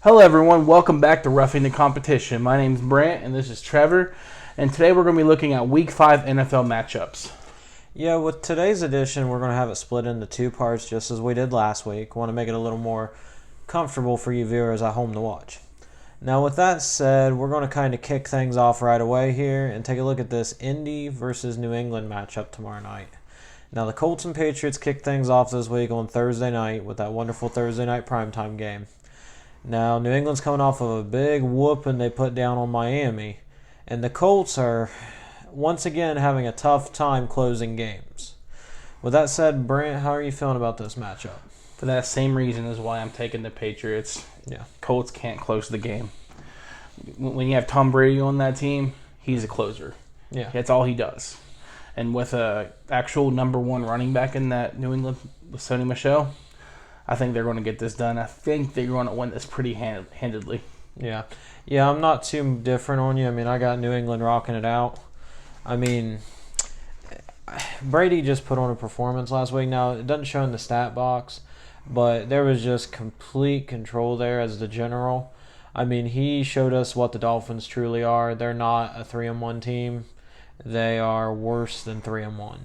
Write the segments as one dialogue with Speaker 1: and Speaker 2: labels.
Speaker 1: Hello, everyone. Welcome back to Roughing the Competition. My name's Brant, and this is Trevor. And today we're going to be looking at Week 5 NFL matchups.
Speaker 2: Yeah, with today's edition, we're going to have it split into two parts just as we did last week. Want to make it a little more comfortable for you viewers at home to watch. Now, with that said, we're going to kind of kick things off right away here and take a look at this Indy versus New England matchup tomorrow night. Now, the Colts and Patriots kick things off this week on Thursday night with that wonderful Thursday night primetime game. Now, New England's coming off of a big whooping they put down on Miami, and the Colts are once again having a tough time closing games. With that said, Brant, how are you feeling about this matchup?
Speaker 1: For that same reason is why I'm taking the Patriots.
Speaker 2: Yeah.
Speaker 1: Colts can't close the game. When you have Tom Brady on that team, he's a closer.
Speaker 2: Yeah.
Speaker 1: That's all he does. And with a actual number one running back in that New England with Sony Michel, I think they're going to get this done. I think they're going to win this pretty handedly.
Speaker 2: Yeah. Yeah, I'm not too different on you. I mean, I got New England rocking it out. I mean, Brady just put on a performance last week. Now, it doesn't show in the stat box, but there was just complete control there as the general. I mean, he showed us what the Dolphins truly are. They're not a 3-1 team. They are worse than 3-1.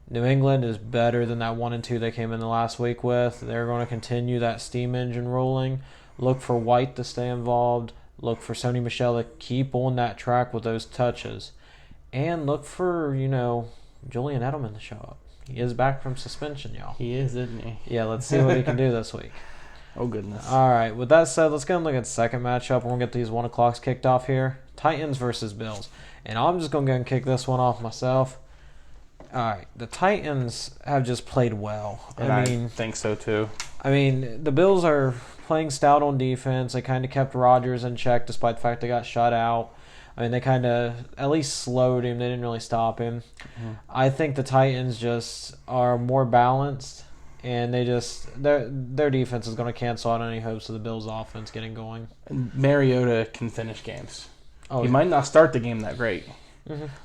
Speaker 2: New England is better than that 1-2 they came in the last week with. They're going to continue that steam engine rolling. Look for White to stay involved. Look for Sony Michel to keep on that track with those touches. And look for, Julian Edelman to show up. He is back from suspension, y'all.
Speaker 1: He is, isn't he?
Speaker 2: Yeah, let's see what he can do this week.
Speaker 1: Oh, goodness.
Speaker 2: All right, with that said, let's go and look at the second matchup. We're going to get these 1 o'clocks kicked off here. Titans versus Bills. And I'm just going to go and kick this one off myself. All right, the Titans have just played well.
Speaker 1: I think so, too.
Speaker 2: I mean, the Bills are playing stout on defense. They kind of kept Rodgers in check despite the fact they got shut out. I mean, they kind of at least slowed him. They didn't really stop him. Mm-hmm. I think the Titans just are more balanced, and their defense is going to cancel out any hopes of the Bills' offense getting going.
Speaker 1: And Mariota can finish games.
Speaker 2: Oh,
Speaker 1: he might not start the game that great,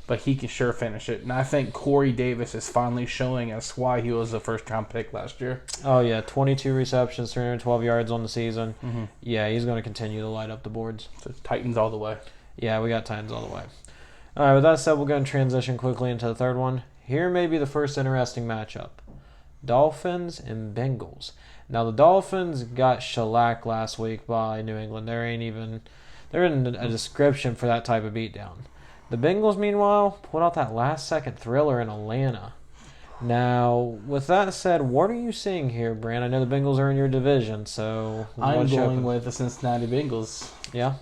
Speaker 1: but he can sure finish it. And I think Corey Davis is finally showing us why he was the first-round pick last year.
Speaker 2: Oh, yeah, 22 receptions, 312 yards on the season. Mm-hmm. Yeah, he's going to continue to light up the boards.
Speaker 1: So Titans all the way.
Speaker 2: Yeah, we got Titans all the way. All right, with that said, we'll go and transition quickly into the third one. Here may be the first interesting matchup. Dolphins and Bengals. Now, the Dolphins got shellacked last week by New England. There isn't a description for that type of beatdown. The Bengals, meanwhile, put out that last-second thriller in Atlanta. Now, with that said, what are you seeing here, Brand? I know the Bengals are in your division, so...
Speaker 1: I'm going with the Cincinnati Bengals.
Speaker 2: Yeah?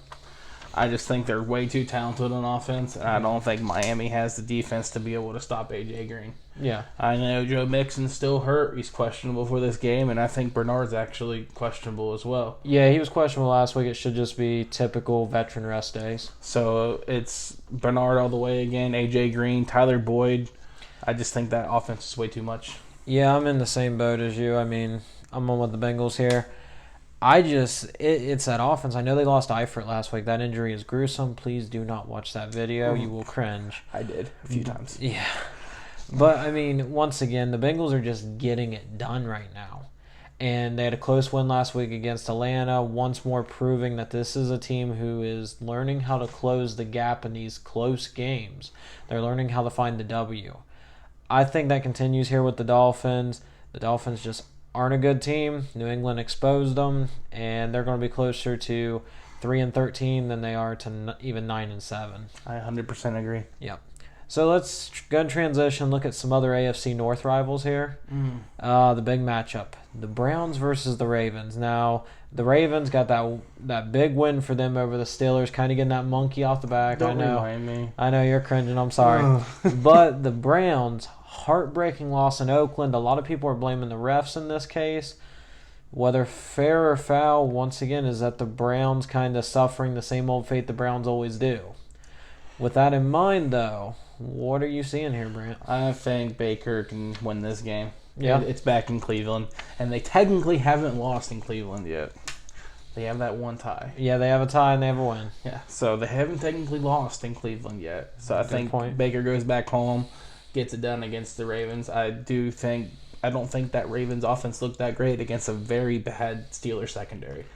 Speaker 1: I just think they're way too talented on offense, and I don't think Miami has the defense to be able to stop A.J. Green.
Speaker 2: Yeah.
Speaker 1: I know Joe Mixon's still hurt. He's questionable for this game, and I think Bernard's actually questionable as well.
Speaker 2: Yeah, he was questionable last week. It should just be typical veteran rest days.
Speaker 1: So it's Bernard all the way again, A.J. Green, Tyler Boyd. I just think that offense is way too much.
Speaker 2: Yeah, I'm in the same boat as you. I mean, I'm on with the Bengals here. It's that offense. I know they lost Eifert last week. That injury is gruesome. Please do not watch that video. You will cringe.
Speaker 1: I did a few times.
Speaker 2: Yeah. But, I mean, once again, the Bengals are just getting it done right now. And they had a close win last week against Atlanta, once more proving that this is a team who is learning how to close the gap in these close games. They're learning how to find the W. I think that continues here with the Dolphins. The Dolphins just aren't a good team. New England exposed them, and they're going to be closer to 3-13 than they are to even 9-7.
Speaker 1: I 100% agree.
Speaker 2: Yep. So let's go and transition, look at some other AFC North rivals here. The big matchup, the Browns versus the Ravens. Now, the Ravens got that big win for them over the Steelers, kind of getting that monkey off the back.
Speaker 1: Don't remind me.
Speaker 2: I know, you're cringing. I'm sorry. But the Browns, heartbreaking loss in Oakland. A lot of people are blaming the refs in this case. Whether fair or foul, once again, is that the Browns kind of suffering the same old fate the Browns always do. With that in mind, though, what are you seeing here, Brant?
Speaker 1: I think Baker can win this game.
Speaker 2: Yeah.
Speaker 1: It's back in Cleveland, and they technically haven't lost in Cleveland yet. They have that one tie.
Speaker 2: Yeah, they have a tie and they have a win.
Speaker 1: Yeah, so they haven't technically lost in Cleveland yet. So I think Baker goes back home, gets it done against the Ravens. I don't think that Ravens offense looked that great against a very bad Steelers secondary.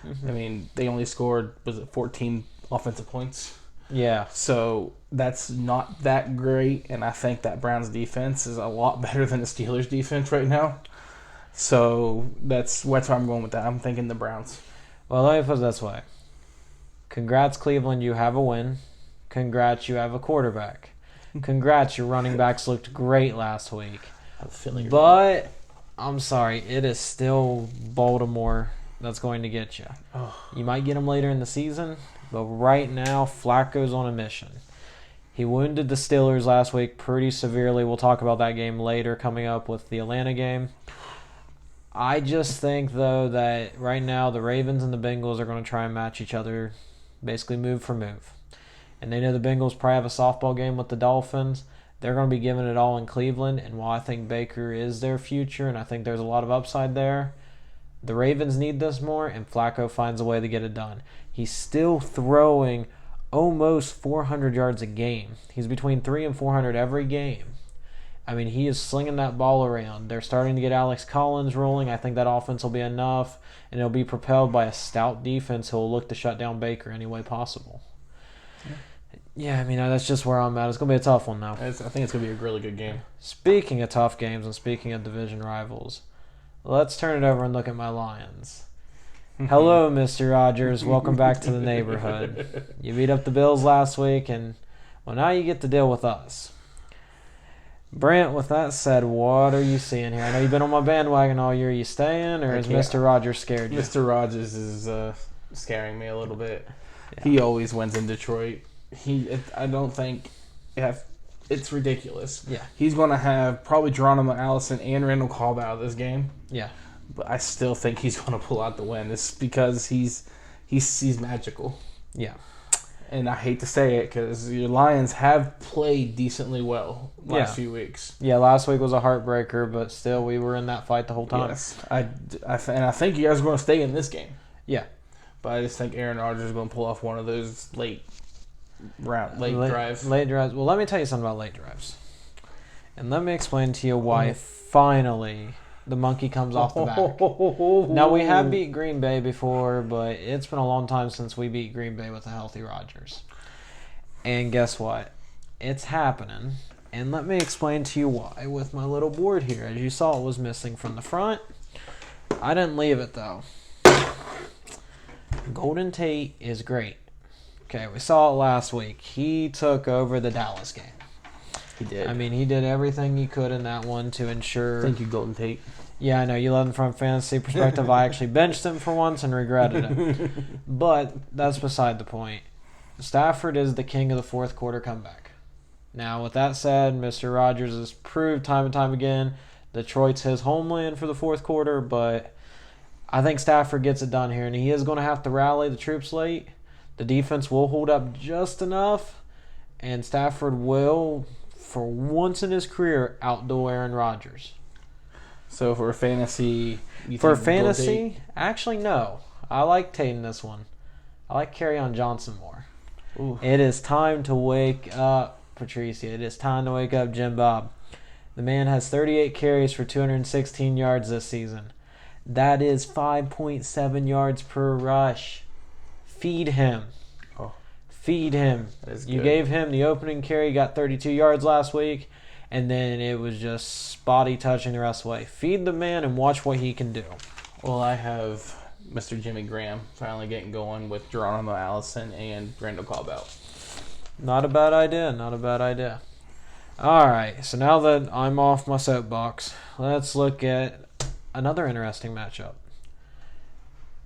Speaker 1: I mean, they only scored, was it 14 offensive points?
Speaker 2: Yeah.
Speaker 1: So that's not that great, and I think that Browns defense is a lot better than the Steelers defense right now. So that's where I'm going with that. I'm thinking the Browns.
Speaker 2: Well, let me put it this way. Congrats, Cleveland, you have a win. Congrats, you have a quarterback. Congrats, your running backs looked great last week.
Speaker 1: I have a feeling
Speaker 2: But I'm sorry, it is still Baltimore that's going to get you. You might get them later in the season, but right now, Flacco's on a mission. He wounded the Steelers last week pretty severely. We'll talk about that game later coming up with the Atlanta game. I just think, though, that right now the Ravens and the Bengals are going to try and match each other, basically move for move. And they know the Bengals probably have a softball game with the Dolphins. They're going to be giving it all in Cleveland. And while I think Baker is their future and I think there's a lot of upside there, the Ravens need this more, and Flacco finds a way to get it done. He's still throwing almost 400 yards a game. He's between 300 and 400 every game. I mean, he is slinging that ball around. They're starting to get Alex Collins rolling. I think that offense will be enough, and it'll be propelled by a stout defense who will look to shut down Baker any way possible. Yeah, I mean, that's just where I'm at. It's going to be a tough one, though.
Speaker 1: I think it's going to be a really good game.
Speaker 2: Speaking of tough games and speaking of division rivals, let's turn it over and look at my Lions. Hello, Mr. Rogers. Welcome back to the neighborhood. You beat up the Bills last week, and, well, now you get to deal with us. Brent, with that said, what are you seeing here? I know you've been on my bandwagon all year. Are you staying, or is Mr. Rogers scared you?
Speaker 1: Mr. Rogers is scaring me a little bit.
Speaker 2: Yeah.
Speaker 1: He always wins in Detroit. I don't think it's ridiculous.
Speaker 2: Yeah.
Speaker 1: He's going to have probably Geronimo Allison and Randall Cobb out of this game.
Speaker 2: Yeah.
Speaker 1: But I still think he's going to pull out the win. It's because he's magical.
Speaker 2: Yeah.
Speaker 1: And I hate to say it because your Lions have played decently well last few weeks.
Speaker 2: Yeah, last week was a heartbreaker, but still we were in that fight the whole time.
Speaker 1: Yes. And I think you guys are going to stay in this game.
Speaker 2: Yeah.
Speaker 1: But I just think Aaron Rodgers is going to pull off one of those late drives.
Speaker 2: Late drives. Well, let me tell you something about late drives. And let me explain to you why finally the monkey comes off the back. Now, we have beat Green Bay before, but it's been a long time since we beat Green Bay with a healthy Rodgers. And guess what? It's happening. And let me explain to you why with my little board here. As you saw, it was missing from the front. I didn't leave it, though. Golden Tate is great. Okay, we saw it last week. He took over the Dallas game.
Speaker 1: He did.
Speaker 2: I mean, he did everything he could in that one to ensure...
Speaker 1: Thank you, Golden Tate.
Speaker 2: Yeah, I know. You love him from a fantasy perspective. I actually benched him for once and regretted it. But that's beside the point. Stafford is the king of the fourth quarter comeback. Now, with that said, Mr. Rogers has proved time and time again Detroit's his homeland for the fourth quarter, but I think Stafford gets it done here, and he is going to have to rally the troops late. The defense will hold up just enough, and Stafford will, for once in his career, outdo Aaron Rodgers.
Speaker 1: So for fantasy...
Speaker 2: Actually, no. I like Tate in this one. I like Kerryon Johnson more.
Speaker 1: Ooh.
Speaker 2: It is time to wake up, Patricia. It is time to wake up, Jim Bob. The man has 38 carries for 216 yards this season. That is 5.7 yards per rush. Feed him.
Speaker 1: Oh.
Speaker 2: Feed him.
Speaker 1: That is
Speaker 2: You
Speaker 1: good.
Speaker 2: gave him the opening carry, got 32 yards last week, and then it was just spotty touching the rest of the way. Feed the man and watch what he can do.
Speaker 1: Well, I have Mr. Jimmy Graham finally getting going with Geronimo Allison and Randall Cobb out.
Speaker 2: Not a bad idea. Not a bad idea. All right, so now that I'm off my soapbox, let's look at another interesting matchup.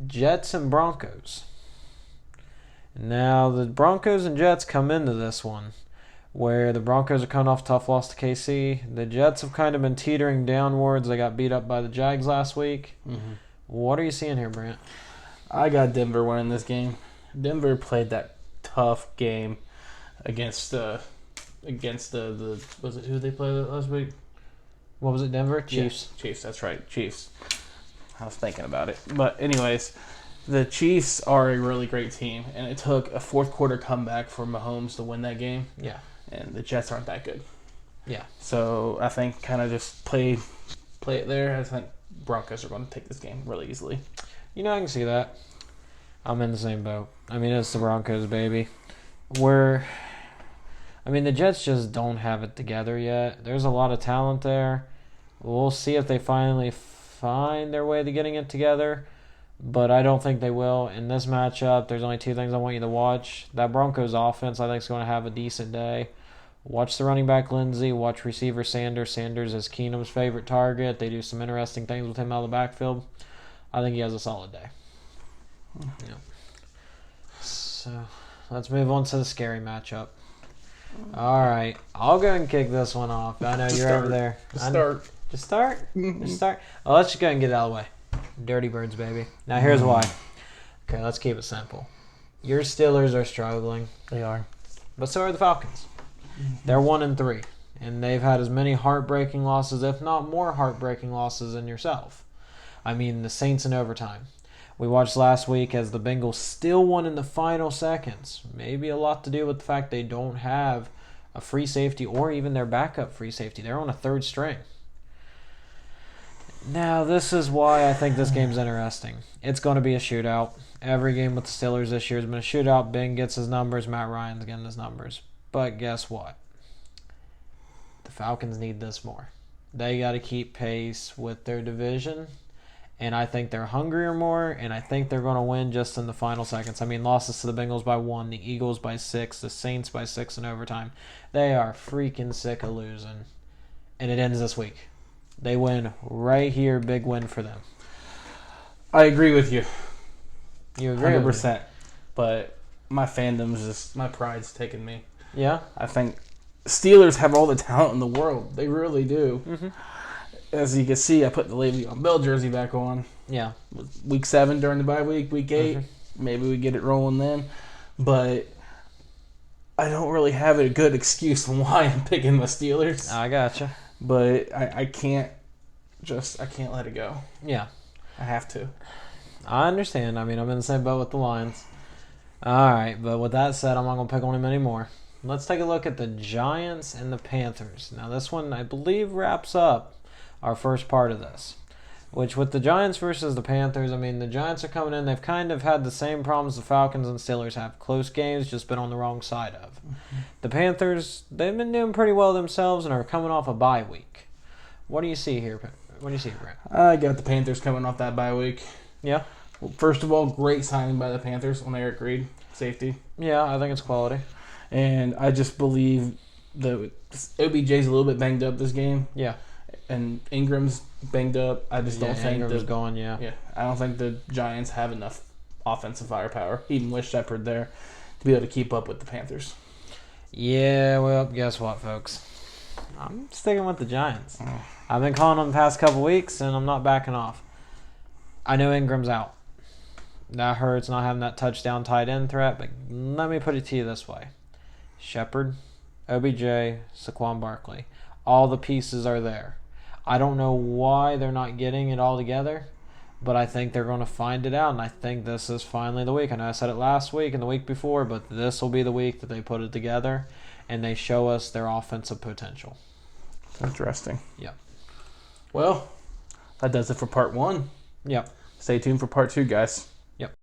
Speaker 2: Jets and Broncos. Now, the Broncos and Jets come into this one where the Broncos are coming off a tough loss to KC. The Jets have kind of been teetering downwards. They got beat up by the Jags last week. Mm-hmm. What are you seeing here, Brant?
Speaker 1: I got Denver winning this game. Denver played that tough game against the was it who they played last week?
Speaker 2: What was it, Denver? Chiefs.
Speaker 1: Yeah, Chiefs, that's right, Chiefs. I was thinking about it. But anyways, the Chiefs are a really great team, and it took a fourth quarter comeback for Mahomes to win that game.
Speaker 2: Yeah.
Speaker 1: And the Jets aren't that good.
Speaker 2: Yeah.
Speaker 1: So I think kind of just play it there. I think Broncos are going to take this game really easily.
Speaker 2: You know, I can see that. I'm in the same boat. I mean, it's the Broncos, baby. The Jets just don't have it together yet. There's a lot of talent there. We'll see if they finally find their way to getting it together, but I don't think they will. In this matchup, there's only two things I want you to watch. That Broncos offense, I think, is going to have a decent day. Watch the running back Lindsey. Watch receiver Sanders. Sanders is Keenum's favorite target. They do some interesting things with him out of the backfield. I think he has a solid day. Yeah. So let's move on to the scary matchup. All right, I'll go and kick this one off. I know you're over there.
Speaker 1: Just start.
Speaker 2: Just start? Just start? Oh, let's just go and get it out of the way. Dirty Birds, baby. Now, here's why. Okay, let's keep it simple. Your Steelers are struggling.
Speaker 1: They are.
Speaker 2: But so are the Falcons. They're 1-3. And they've had as many heartbreaking losses, if not more heartbreaking losses than yourself. I mean, the Saints in overtime. We watched last week as the Bengals still won in the final seconds. Maybe a lot to do with the fact they don't have a free safety or even their backup free safety. They're on a third string. Now, this is why I think this game's interesting. It's going to be a shootout. Every game with the Steelers this year has been a shootout. Ben gets his numbers. Matt Ryan's getting his numbers. But guess what? The Falcons need this more. They got to keep pace with their division. And I think they're hungrier more, and I think they're going to win just in the final seconds. I mean, losses to the Bengals by 1, the Eagles by 6, the Saints by 6 in overtime. They are freaking sick of losing. And it ends this week. They win right here, big win for them.
Speaker 1: I agree with you.
Speaker 2: You agree
Speaker 1: 100%.
Speaker 2: with me?
Speaker 1: But my fandom's just, my pride's taking me.
Speaker 2: Yeah?
Speaker 1: I think Steelers have all the talent in the world. They really do.
Speaker 2: Mm-hmm.
Speaker 1: As you can see, I put the Le'Veon Bell jersey back on.
Speaker 2: Yeah.
Speaker 1: Week 7 during the bye week, week 8. Mm-hmm. Maybe we get it rolling then. But I don't really have a good excuse on why I'm picking the Steelers.
Speaker 2: I gotcha.
Speaker 1: But I can't let it go.
Speaker 2: Yeah.
Speaker 1: I have to.
Speaker 2: I understand. I mean, I'm in the same boat with the Lions. All right, but with that said, I'm not going to pick on him anymore. Let's take a look at the Giants and the Panthers. Now, this one, I believe, wraps up our first part of this, which with the Giants versus the Panthers, I mean, the Giants are coming in. They've kind of had the same problems the Falcons and Steelers have. Close games, just been on the wrong side of. Mm-hmm. The Panthers, they've been doing pretty well themselves and are coming off a bye week. What do you see here? What do you see, Brent?
Speaker 1: I got the Panthers coming off that bye week.
Speaker 2: Yeah?
Speaker 1: Well, first of all, great signing by the Panthers on Eric Reed, safety.
Speaker 2: Yeah, I think it's quality.
Speaker 1: And I just believe that OBJ's a little bit banged up this game.
Speaker 2: Yeah.
Speaker 1: And Ingram's banged up. I just don't think
Speaker 2: Ingram's going, yeah.
Speaker 1: I don't think the Giants have enough offensive firepower, even with Shepard there, to be able to keep up with the Panthers.
Speaker 2: Yeah, well, guess what, folks? I'm sticking with the Giants. I've been calling them the past couple weeks, and I'm not backing off. I know Ingram's out. That hurts not having that touchdown tight end threat, but let me put it to you this way. Shepard, OBJ, Saquon Barkley. All the pieces are there. I don't know why they're not getting it all together, but I think they're going to find it out, and I think this is finally the week. I know I said it last week and the week before, but this will be the week that they put it together, and they show us their offensive potential.
Speaker 1: Interesting.
Speaker 2: Yep.
Speaker 1: Well, that does it for part 1.
Speaker 2: Yep.
Speaker 1: Stay tuned for part 2, guys.